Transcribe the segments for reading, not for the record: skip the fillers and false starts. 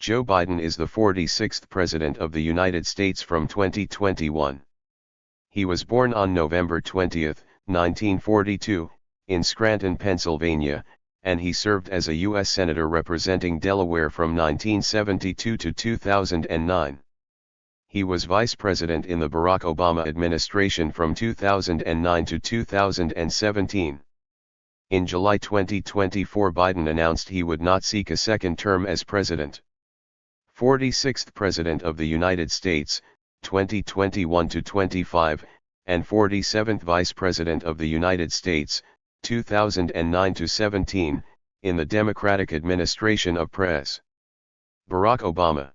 Joe Biden is the 46th President of the United States from 2021. He was born on November 20, 1942, in Scranton, Pennsylvania, and he served as a U.S. Senator representing Delaware from 1972 to 2009. He was Vice President in the Barack Obama administration from 2009 to 2017. In July 2024, Biden announced he would not seek a second term as president. 46th President of the United States, 2021 to 25, and 47th Vice President of the United States, 2009 to 17, in the Democratic administration of Pres. Barack Obama.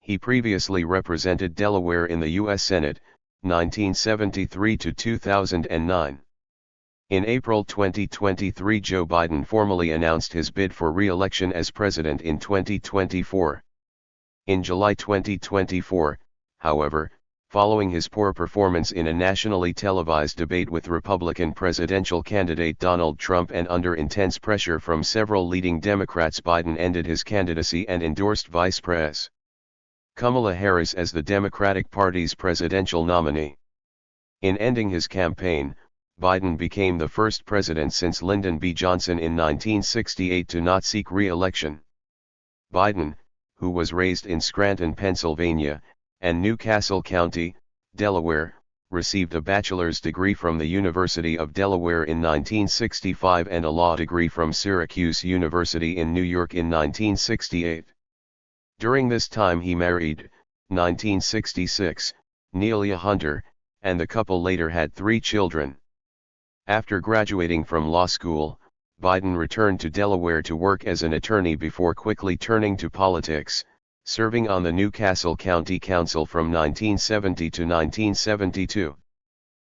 He previously represented Delaware in the U.S. Senate, 1973 to 2009. In April 2023, Joe Biden formally announced his bid for re-election as president in 2024. In July 2024, however, following his poor performance in a nationally televised debate with Republican presidential candidate Donald Trump and under intense pressure from several leading Democrats, Biden ended his candidacy and endorsed Vice Pres. Kamala Harris as the Democratic Party's presidential nominee. In ending his campaign, Biden became the first president since Lyndon B. Johnson in 1968 to not seek re-election. Biden, who was raised in Scranton, Pennsylvania, and Newcastle County, Delaware, received a bachelor's degree from the University of Delaware in 1965 and a law degree from Syracuse University in New York in 1968. During this time he married, 1966, Nelia Hunter, and the couple later had 3 children. After graduating from law school, Biden returned to Delaware to work as an attorney before quickly turning to politics, serving on the Newcastle County Council from 1970 to 1972.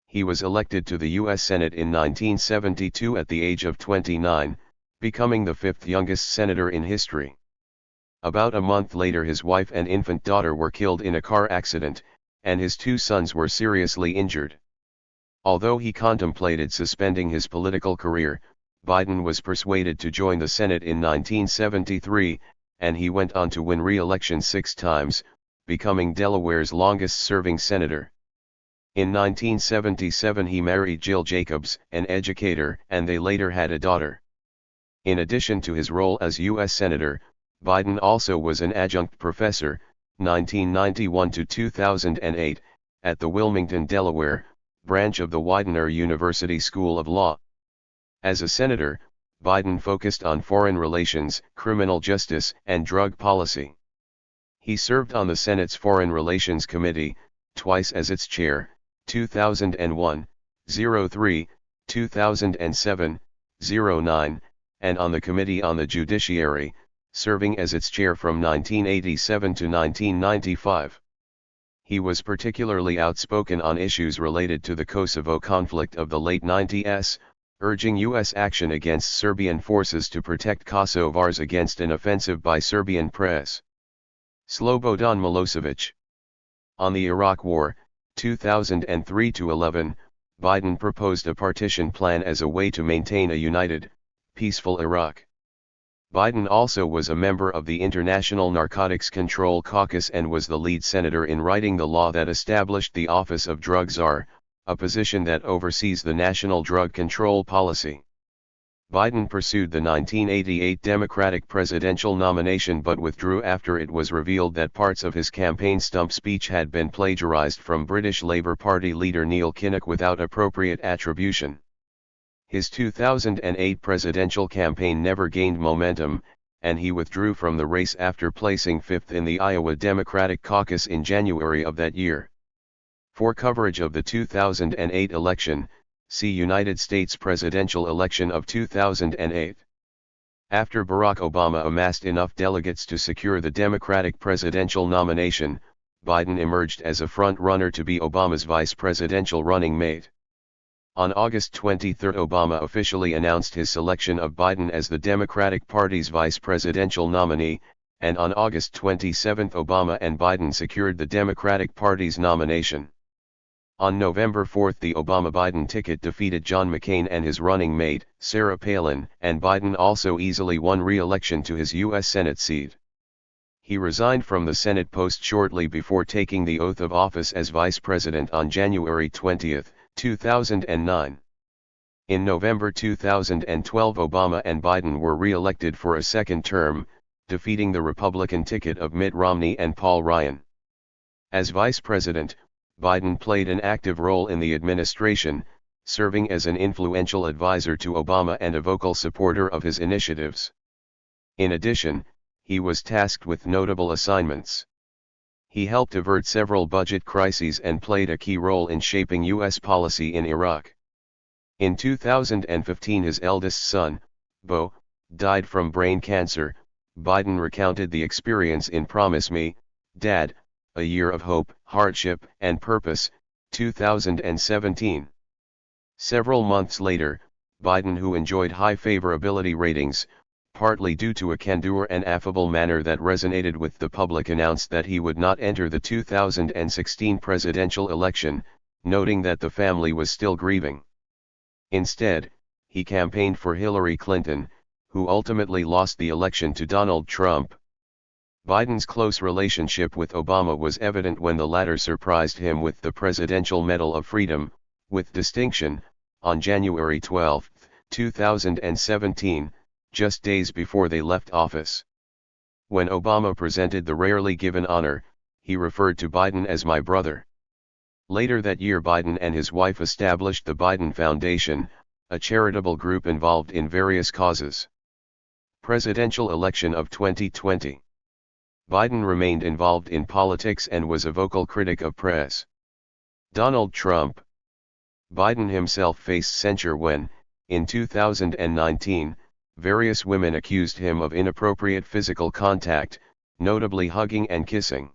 He was elected to the U.S. Senate in 1972 at the age of 29, becoming the 5th youngest senator in history. About a month later, his wife and infant daughter were killed in a car accident, and his 2 sons were seriously injured. Although he contemplated suspending his political career, Biden was persuaded to join the Senate in 1973, and he went on to win re-election 6 times, becoming Delaware's longest-serving senator. In 1977 he married Jill Jacobs, an educator, and they later had a daughter. In addition to his role as U.S. Senator, Biden also was an adjunct professor, 1991 to 2008, at the Wilmington, Delaware, branch of the Widener University School of Law. As a senator, Biden focused on foreign relations, criminal justice, and drug policy. He served on the Senate's Foreign Relations Committee, twice as its chair, 2001, 03, 2007, 09, and on the Committee on the Judiciary, serving as its chair from 1987 to 1995. He was particularly outspoken on issues related to the Kosovo conflict of the late 90s, urging U.S. action against Serbian forces to protect Kosovars against an offensive by Serbian Pres. Slobodan Milosevic. On the Iraq War, 2003-11, Biden proposed a partition plan as a way to maintain a united, peaceful Iraq. Biden also was a member of the International Narcotics Control Caucus and was the lead senator in writing the law that established the Office of Drug Czar, a position that oversees the national drug control policy. Biden pursued the 1988 Democratic presidential nomination but withdrew after it was revealed that parts of his campaign stump speech had been plagiarized from British Labour Party leader Neil Kinnock without appropriate attribution. His 2008 presidential campaign never gained momentum, and he withdrew from the race after placing 5th in the Iowa Democratic caucus in January of that year. For coverage of the 2008 election, see United States presidential election of 2008. After Barack Obama amassed enough delegates to secure the Democratic presidential nomination, Biden emerged as a front-runner to be Obama's vice presidential running mate. On August 23, Obama officially announced his selection of Biden as the Democratic Party's vice presidential nominee, and on August 27 Obama and Biden secured the Democratic Party's nomination. On November 4 the Obama-Biden ticket defeated John McCain and his running mate, Sarah Palin, and Biden also easily won re-election to his U.S. Senate seat. He resigned from the Senate post shortly before taking the oath of office as vice president on January 20, 2009. In November 2012, Obama and Biden were re-elected for a second term, defeating the Republican ticket of Mitt Romney and Paul Ryan. As vice president, Biden played an active role in the administration, serving as an influential advisor to Obama and a vocal supporter of his initiatives. In addition, he was tasked with notable assignments. He helped avert several budget crises and played a key role in shaping U.S. policy in Iraq. In 2015, his eldest son, Beau, died from brain cancer. Biden recounted the experience in Promise Me, Dad, A Year of Hope, Hardship, and Purpose, 2017. Several months later, Biden, who enjoyed high favorability ratings, partly due to a candor and affable manner that resonated with the public, announced that he would not enter the 2016 presidential election, noting that the family was still grieving. Instead, he campaigned for Hillary Clinton, who ultimately lost the election to Donald Trump. Biden's close relationship with Obama was evident when the latter surprised him with the Presidential Medal of Freedom, with distinction, on January 12, 2017, just days before they left office. When Obama presented the rarely given honor, he referred to Biden as "my brother." Later that year, Biden and his wife established the Biden Foundation, a charitable group involved in various causes. Presidential election of 2020. Biden remained involved in politics and was a vocal critic of press. Donald Trump. Biden himself faced censure when, in 2019, various women accused him of inappropriate physical contact, notably hugging and kissing.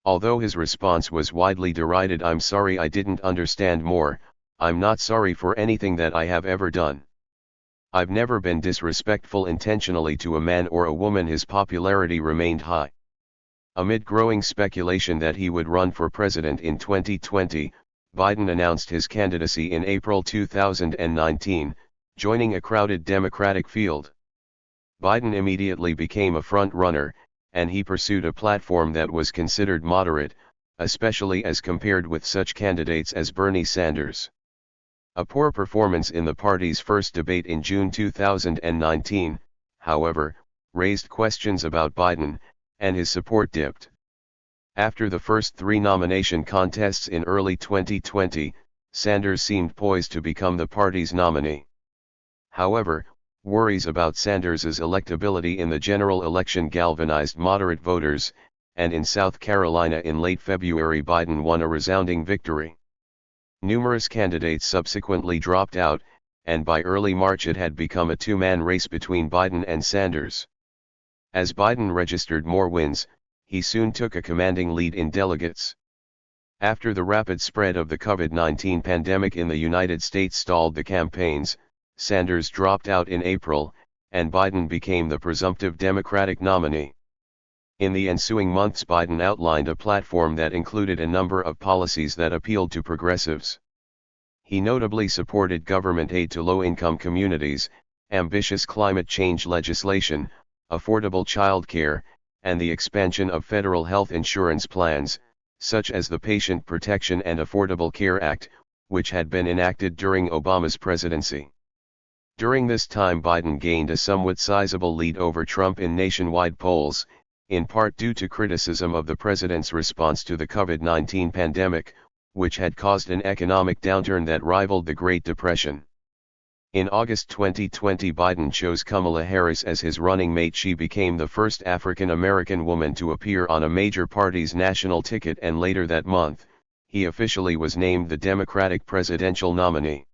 Although his response was widely derided, "I'm sorry, I didn't understand more. I'm not sorry for anything that I have ever done. I've never been disrespectful intentionally to a man or a woman." His popularity remained high. Amid growing speculation that he would run for president in 2020, Biden announced his candidacy in April 2019, joining a crowded Democratic field. Biden immediately became a front-runner, and he pursued a platform that was considered moderate, especially as compared with such candidates as Bernie Sanders. A poor performance in the party's first debate in June 2019, however, raised questions about Biden, and his support dipped. After the first three nomination contests in early 2020, Sanders seemed poised to become the party's nominee. However, worries about Sanders's electability in the general election galvanized moderate voters, and in South Carolina in late February, Biden won a resounding victory. Numerous candidates subsequently dropped out, and by early March it had become a two-man race between Biden and Sanders. As Biden registered more wins, he soon took a commanding lead in delegates. After the rapid spread of the COVID-19 pandemic in the United States stalled the campaigns, Sanders dropped out in April, and Biden became the presumptive Democratic nominee. In the ensuing months, Biden outlined a platform that included a number of policies that appealed to progressives. He notably supported government aid to low-income communities, ambitious climate change legislation, affordable child care, and the expansion of federal health insurance plans, such as the Patient Protection and Affordable Care Act, which had been enacted during Obama's presidency. During this time, Biden gained a somewhat sizable lead over Trump in nationwide polls, in part due to criticism of the president's response to the COVID-19 pandemic, which had caused an economic downturn that rivaled the Great Depression. In August 2020, Biden chose Kamala Harris as his running mate. She became the first African American woman to appear on a major party's national ticket, and later that month, he officially was named the Democratic presidential nominee.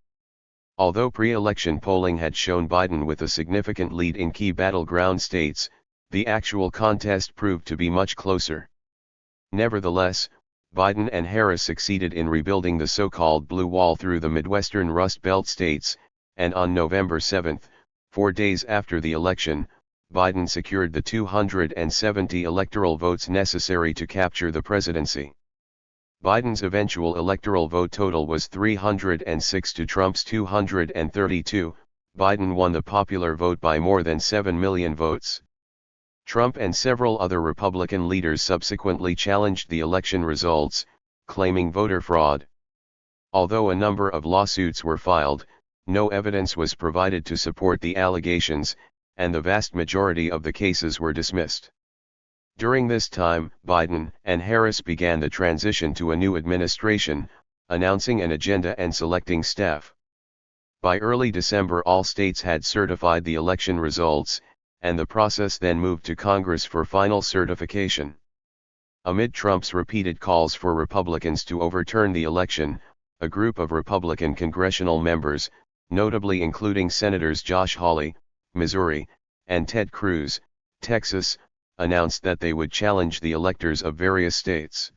Although pre-election polling had shown Biden with a significant lead in key battleground states, the actual contest proved to be much closer. Nevertheless, Biden and Harris succeeded in rebuilding the so-called Blue Wall through the Midwestern Rust Belt states, and on November 7, 4 days after the election, Biden secured the 270 electoral votes necessary to capture the presidency. Biden's eventual electoral vote total was 306 to Trump's 232. Biden won the popular vote by more than 7 million votes. Trump and several other Republican leaders subsequently challenged the election results, claiming voter fraud. Although a number of lawsuits were filed, no evidence was provided to support the allegations, and the vast majority of the cases were dismissed. During this time, Biden and Harris began the transition to a new administration, announcing an agenda and selecting staff. By early December, all states had certified the election results, and the process then moved to Congress for final certification. Amid Trump's repeated calls for Republicans to overturn the election, a group of Republican congressional members, notably including Senators Josh Hawley, Missouri, and Ted Cruz, Texas, announced that they would challenge the electors of various states.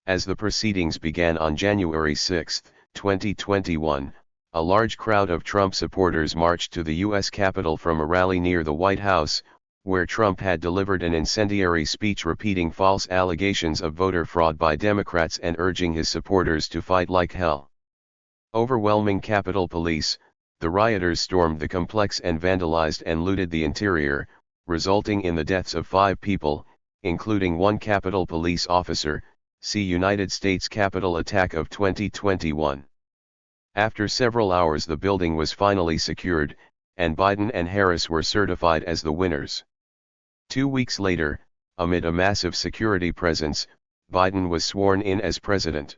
As the proceedings began on January 6, 2021, a large crowd of Trump supporters marched to the U.S. Capitol from a rally near the White House, where Trump had delivered an incendiary speech repeating false allegations of voter fraud by Democrats and urging his supporters to fight like hell. Overwhelming Capitol Police, the rioters stormed the complex and vandalized and looted the interior, resulting in the deaths of 5 people, including 1 Capitol Police officer. See United States Capitol attack of 2021. After several hours, the building was finally secured, and Biden and Harris were certified as the winners. 2 weeks later, amid a massive security presence, Biden was sworn in as president.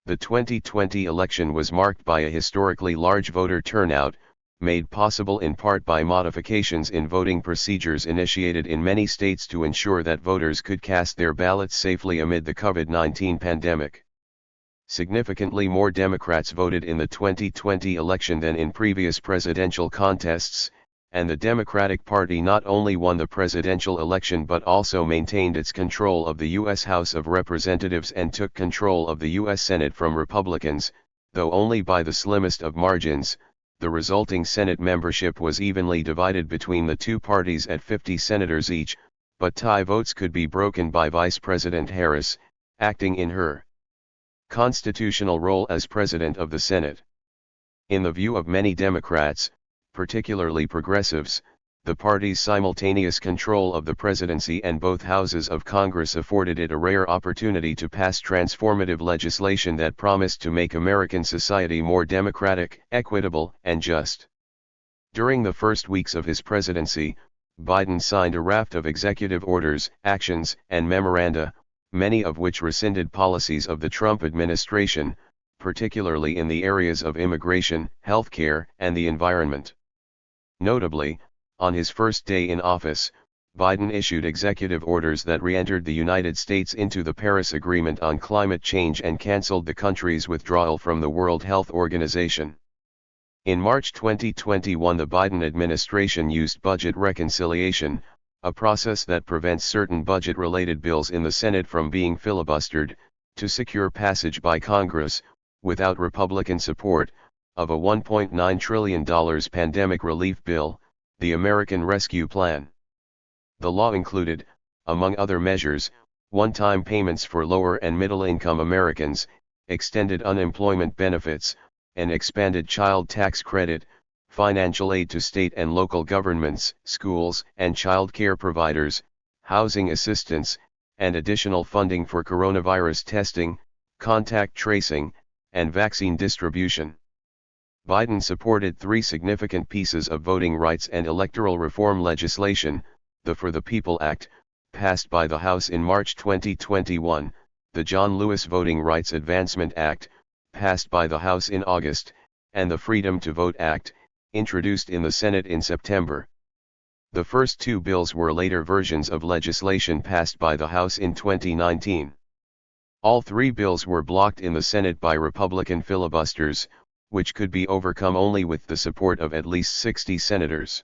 The 2020 election was marked by a historically large voter turnout, made possible in part by modifications in voting procedures initiated in many states to ensure that voters could cast their ballots safely amid the COVID-19 pandemic. Significantly more Democrats voted in the 2020 election than in previous presidential contests, and the Democratic Party not only won the presidential election but also maintained its control of the U.S. House of Representatives and took control of the U.S. Senate from Republicans, though only by the slimmest of margins. The resulting Senate membership was evenly divided between the two parties at 50 senators each, but tie votes could be broken by Vice President Harris, acting in her constitutional role as President of the Senate. In the view of many Democrats, particularly progressives, the party's simultaneous control of the presidency and both houses of Congress afforded it a rare opportunity to pass transformative legislation that promised to make American society more democratic, equitable, and just. During the first weeks of his presidency, Biden signed a raft of executive orders, actions, and memoranda, many of which rescinded policies of the Trump administration, particularly in the areas of immigration, healthcare, and the environment. Notably, on his first day in office, Biden issued executive orders that re-entered the United States into the Paris Agreement on climate change and canceled the country's withdrawal from the World Health Organization. In March 2021, the Biden administration used budget reconciliation, a process that prevents certain budget-related bills in the Senate from being filibustered, to secure passage by Congress, without Republican support, of a $1.9 trillion pandemic relief bill, the American Rescue Plan. The law included, among other measures, one-time payments for lower and middle-income Americans, extended unemployment benefits, an expanded child tax credit, financial aid to state and local governments, schools and child care providers, housing assistance, and additional funding for coronavirus testing, contact tracing, and vaccine distribution. Biden supported 3 significant pieces of voting rights and electoral reform legislation: the For the People Act, passed by the House in March 2021, the John Lewis Voting Rights Advancement Act, passed by the House in August, and the Freedom to Vote Act, introduced in the Senate in September. The first 2 bills were later versions of legislation passed by the House in 2019. All 3 bills were blocked in the Senate by Republican filibusters, which could be overcome only with the support of at least 60 senators.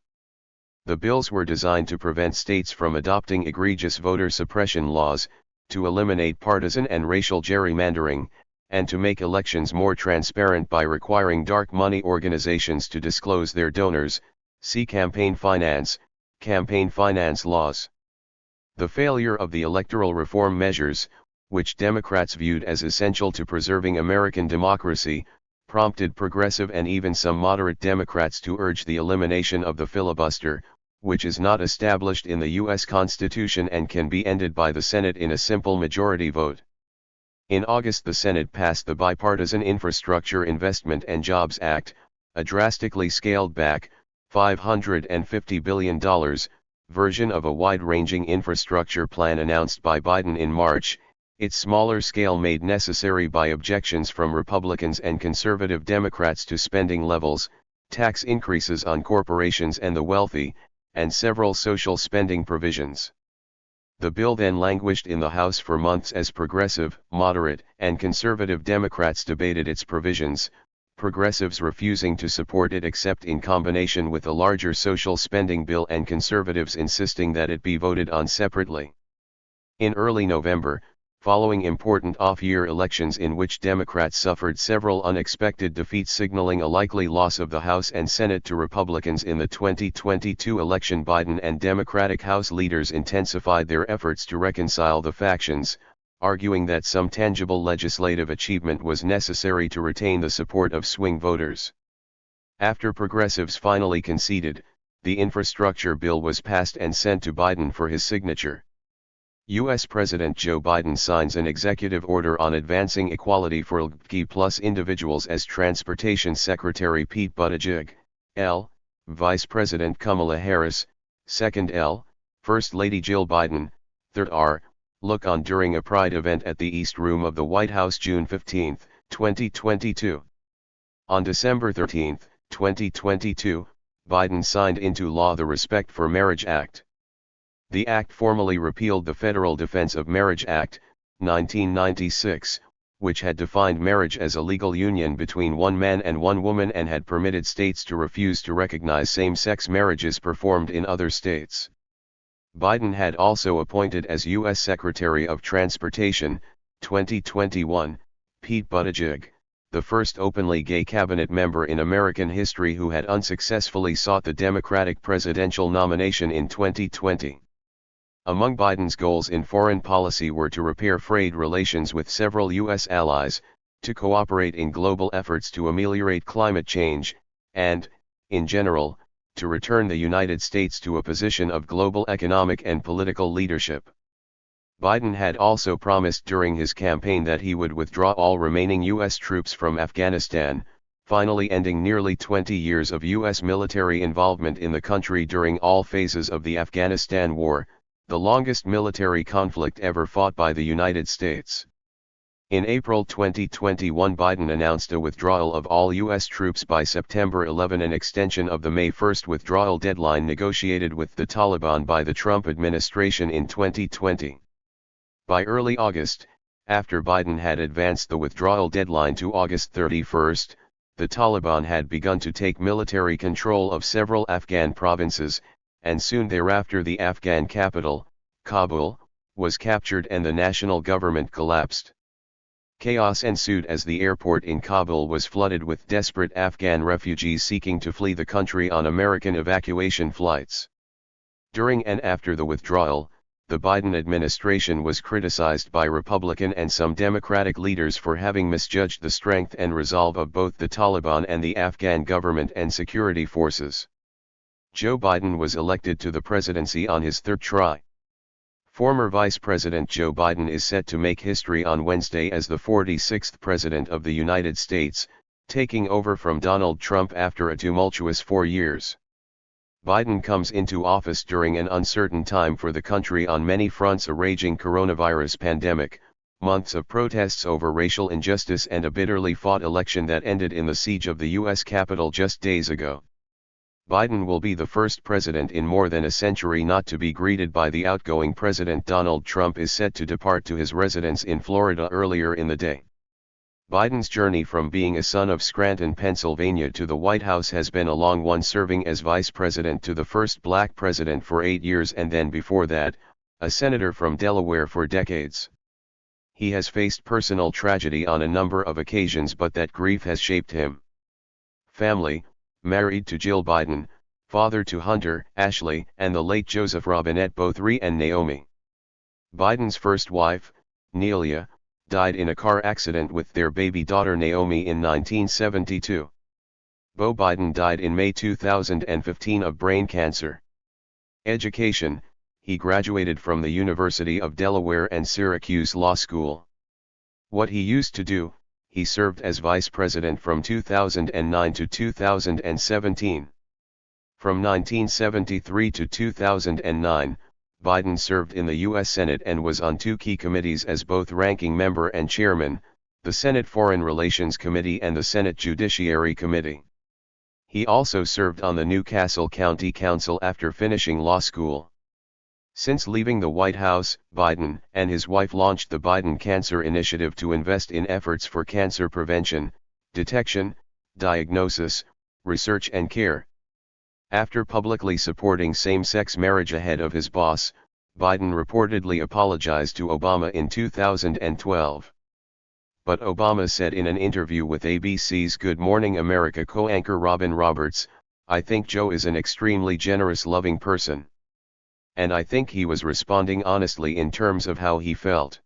The bills were designed to prevent states from adopting egregious voter suppression laws, to eliminate partisan and racial gerrymandering, and to make elections more transparent by requiring dark money organizations to disclose their donors. See campaign finance laws. The failure of the electoral reform measures, which Democrats viewed as essential to preserving American democracy, prompted progressive and even some moderate Democrats to urge the elimination of the filibuster, which is not established in the U.S. Constitution and can be ended by the Senate in a simple majority vote. In August, the Senate passed the Bipartisan Infrastructure Investment and Jobs Act, a drastically scaled back, $550 billion, version of a wide-ranging infrastructure plan announced by Biden in March, its smaller scale made necessary by objections from Republicans and conservative Democrats to spending levels, tax increases on corporations and the wealthy, and several social spending provisions. The bill then languished in the House for months as progressive, moderate, and conservative Democrats debated its provisions, progressives refusing to support it except in combination with a larger social spending bill and conservatives insisting that it be voted on separately. In early November, following important off-year elections in which Democrats suffered several unexpected defeats signaling a likely loss of the House and Senate to Republicans in the 2022 election, Biden and Democratic House leaders intensified their efforts to reconcile the factions, arguing that some tangible legislative achievement was necessary to retain the support of swing voters. After progressives finally conceded, the infrastructure bill was passed and sent to Biden for his signature. U.S. President Joe Biden signs an executive order on advancing equality for LGBTQ+ individuals as Transportation Secretary Pete Buttigieg, L., Vice President Kamala Harris, 2nd L., First Lady Jill Biden, 3rd R., look on during a Pride event at the East Room of the White House June 15, 2022. On December 13, 2022, Biden signed into law the Respect for Marriage Act. The act formally repealed the Federal Defense of Marriage Act, 1996, which had defined marriage as a legal union between one man and one woman and had permitted states to refuse to recognize same-sex marriages performed in other states. Biden had also appointed as U.S. Secretary of Transportation, 2021, Pete Buttigieg, the first openly gay cabinet member in American history who had unsuccessfully sought the Democratic presidential nomination in 2020. Among Biden's goals in foreign policy were to repair frayed relations with several U.S. allies, to cooperate in global efforts to ameliorate climate change, and, in general, to return the United States to a position of global economic and political leadership. Biden had also promised during his campaign that he would withdraw all remaining U.S. troops from Afghanistan, finally ending nearly 20 years of U.S. military involvement in the country during all phases of the Afghanistan War, the longest military conflict ever fought by the United States. In April 2021, Biden announced a withdrawal of all U.S. troops by September 11, an extension of the May 1 withdrawal deadline negotiated with the Taliban by the Trump administration in 2020. By early August, after Biden had advanced the withdrawal deadline to August 31, the Taliban had begun to take military control of several Afghan provinces, and soon thereafter the Afghan capital, Kabul, was captured and the national government collapsed. Chaos ensued as the airport in Kabul was flooded with desperate Afghan refugees seeking to flee the country on American evacuation flights. During and after the withdrawal, the Biden administration was criticized by Republican and some Democratic leaders for having misjudged the strength and resolve of both the Taliban and the Afghan government and security forces. Joe Biden was elected to the presidency on his third try. Former Vice President Joe Biden is set to make history on Wednesday as the 46th President of the United States, taking over from Donald Trump after a tumultuous 4 years. Biden comes into office during an uncertain time for the country on many fronts: a raging coronavirus pandemic, months of protests over racial injustice, and a bitterly fought election that ended in the siege of the U.S. Capitol just days ago. Biden will be the first president in more than a century not to be greeted by the outgoing president. Donald Trump is set to depart to his residence in Florida earlier in the day. Biden's journey from being a son of Scranton, Pennsylvania to the White House has been a long one, serving as vice president to the first black president for 8 years and then before that, a senator from Delaware for decades. He has faced personal tragedy on a number of occasions, but that grief has shaped him. Family: married to Jill Biden, father to Hunter, Ashley, and the late Joseph Robinette, both Ree and Naomi. Biden's first wife, Nelia, died in a car accident with their baby daughter Naomi in 1972. Beau Biden died in May 2015 of brain cancer. Education: he graduated from the University of Delaware and Syracuse Law School. What he used to do: he served as vice president from 2009 to 2017. From 1973 to 2009, Biden served in the U.S. Senate and was on two key committees as both ranking member and chairman, the Senate Foreign Relations Committee and the Senate Judiciary Committee. He also served on the New Castle County Council after finishing law school. Since leaving the White House, Biden and his wife launched the Biden Cancer Initiative to invest in efforts for cancer prevention, detection, diagnosis, research and care. After publicly supporting same-sex marriage ahead of his boss, Biden reportedly apologized to Obama in 2012. But Obama said in an interview with ABC's Good Morning America co-anchor Robin Roberts, "I think Joe is an extremely generous, loving person. And I think he was responding honestly in terms of how he felt."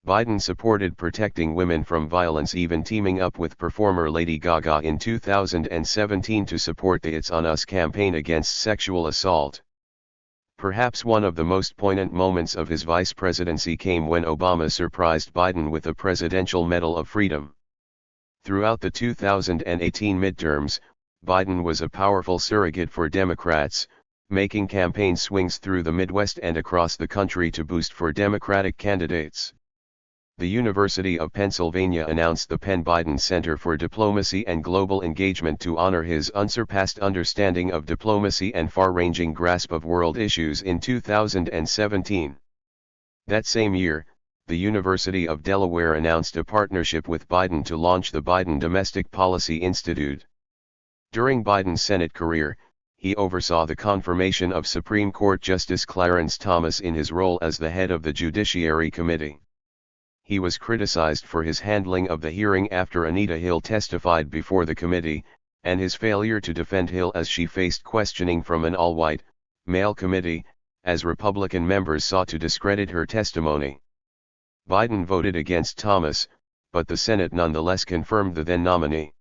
Biden supported protecting women from violence, even teaming up with performer Lady Gaga in 2017 to support the It's On Us campaign against sexual assault. Perhaps one of the most poignant moments of his vice presidency came when Obama surprised Biden with a Presidential Medal of Freedom. Throughout the 2018 midterms, Biden was a powerful surrogate for Democrats, making campaign swings through the Midwest and across the country to boost for Democratic candidates. The University of Pennsylvania announced the Penn Biden Center for Diplomacy and Global Engagement to honor his unsurpassed understanding of diplomacy and far-ranging grasp of world issues in 2017. That same year, the University of Delaware announced a partnership with Biden to launch the Biden Domestic Policy Institute. During Biden's Senate career, he oversaw the confirmation of Supreme Court Justice Clarence Thomas in his role as the head of the Judiciary Committee. He was criticized for his handling of the hearing after Anita Hill testified before the committee, and his failure to defend Hill as she faced questioning from an all-white, male committee, as Republican members sought to discredit her testimony. Biden voted against Thomas, but the Senate nonetheless confirmed the then nominee.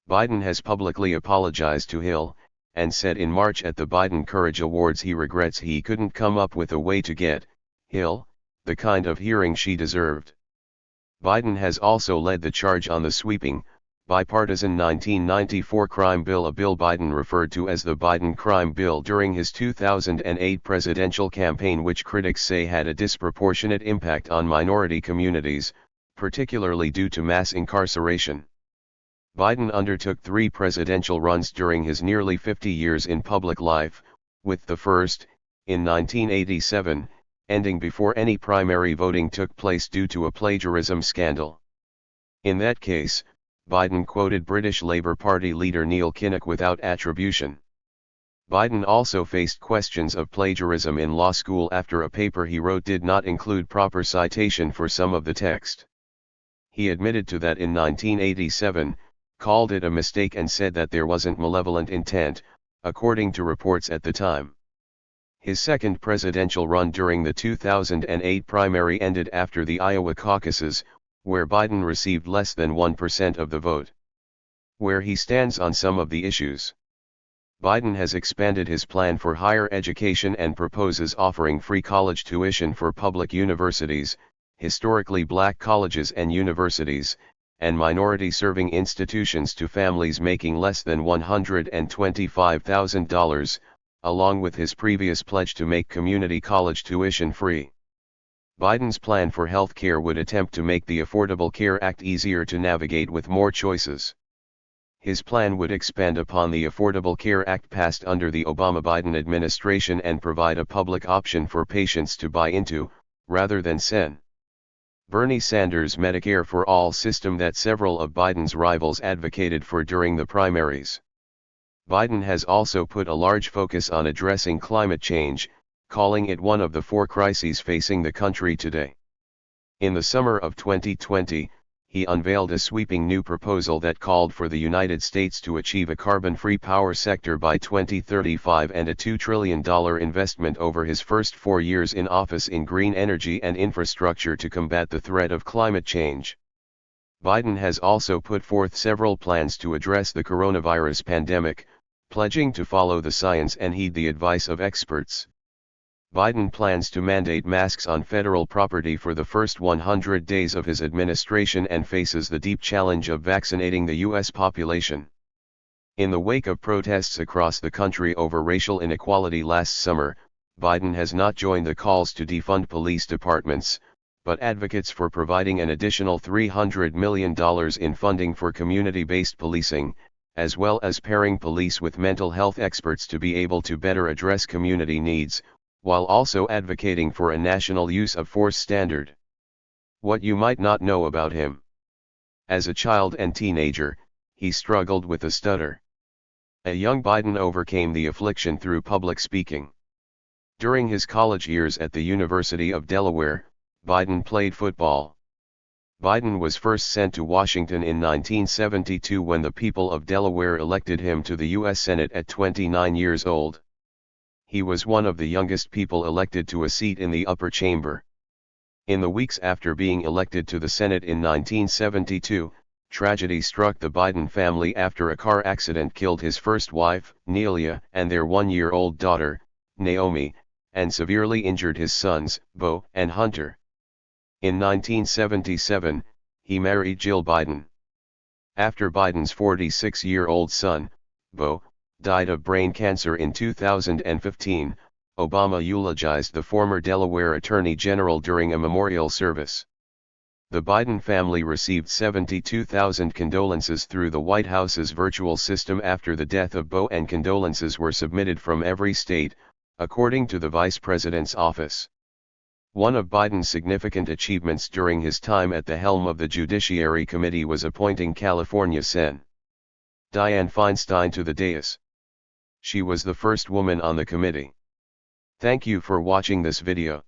Biden has publicly apologized to Hill, and said in March at the Biden Courage Awards he regrets he couldn't come up with a way to get Hill the kind of hearing she deserved. Biden has also led the charge on the sweeping, bipartisan 1994 crime bill, a bill Biden referred to as the Biden crime bill during his 2008 presidential campaign, which critics say had a disproportionate impact on minority communities, particularly due to mass incarceration. Biden undertook 3 presidential runs during his nearly 50 years in public life, with the first, in 1987, ending before any primary voting took place due to a plagiarism scandal. In that case, Biden quoted British Labour Party leader Neil Kinnock without attribution. Biden also faced questions of plagiarism in law school after a paper he wrote did not include proper citation for some of the text. He admitted to that in 1987, called it a mistake and said that there wasn't malevolent intent, according to reports at the time. His second presidential run during the 2008 primary ended after the Iowa caucuses, where Biden received less than 1% of the vote. Where he stands on some of the issues. Biden has expanded his plan for higher education and proposes offering free college tuition for public universities, historically black colleges and universities, and minority-serving institutions to families making less than $125,000, along with his previous pledge to make community college tuition free. Biden's plan for health care would attempt to make the Affordable Care Act easier to navigate with more choices. His plan would expand upon the Affordable Care Act passed under the Obama-Biden administration and provide a public option for patients to buy into, rather than Sen. Bernie Sanders' Medicare for All system that several of Biden's rivals advocated for during the primaries. Biden has also put a large focus on addressing climate change, calling it one of the 4 crises facing the country today. In the summer of 2020, he unveiled a sweeping new proposal that called for the United States to achieve a carbon-free power sector by 2035 and a $2 trillion investment over his first 4 years in office in green energy and infrastructure to combat the threat of climate change. Biden has also put forth several plans to address the coronavirus pandemic, pledging to follow the science and heed the advice of experts. Biden plans to mandate masks on federal property for the first 100 days of his administration and faces the deep challenge of vaccinating the U.S. population. In the wake of protests across the country over racial inequality last summer, Biden has not joined the calls to defund police departments, but advocates for providing an additional $300 million in funding for community-based policing, as well as pairing police with mental health experts to be able to better address community needs, while also advocating for a national use of force standard. What you might not know about him. As a child and teenager, he struggled with a stutter. A young Biden overcame the affliction through public speaking. During his college years at the University of Delaware, Biden played football. Biden was first sent to Washington in 1972 when the people of Delaware elected him to the U.S. Senate at 29 years old. He was one of the youngest people elected to a seat in the upper chamber. In the weeks after being elected to the Senate in 1972, tragedy struck the Biden family after a car accident killed his first wife, Nelia, and their one-year-old daughter, Naomi, and severely injured his sons, Beau and Hunter. In 1977, he married Jill Biden. After Biden's 46-year-old son, Beau, died of brain cancer in 2015, Obama eulogized the former Delaware Attorney General during a memorial service. The Biden family received 72,000 condolences through the White House's virtual system after the death of Beau, and condolences were submitted from every state, according to the Vice President's office. One of Biden's significant achievements during his time at the helm of the Judiciary Committee was appointing California Sen. Dianne Feinstein to the dais. She was the first woman on the committee. Thank you for watching this video.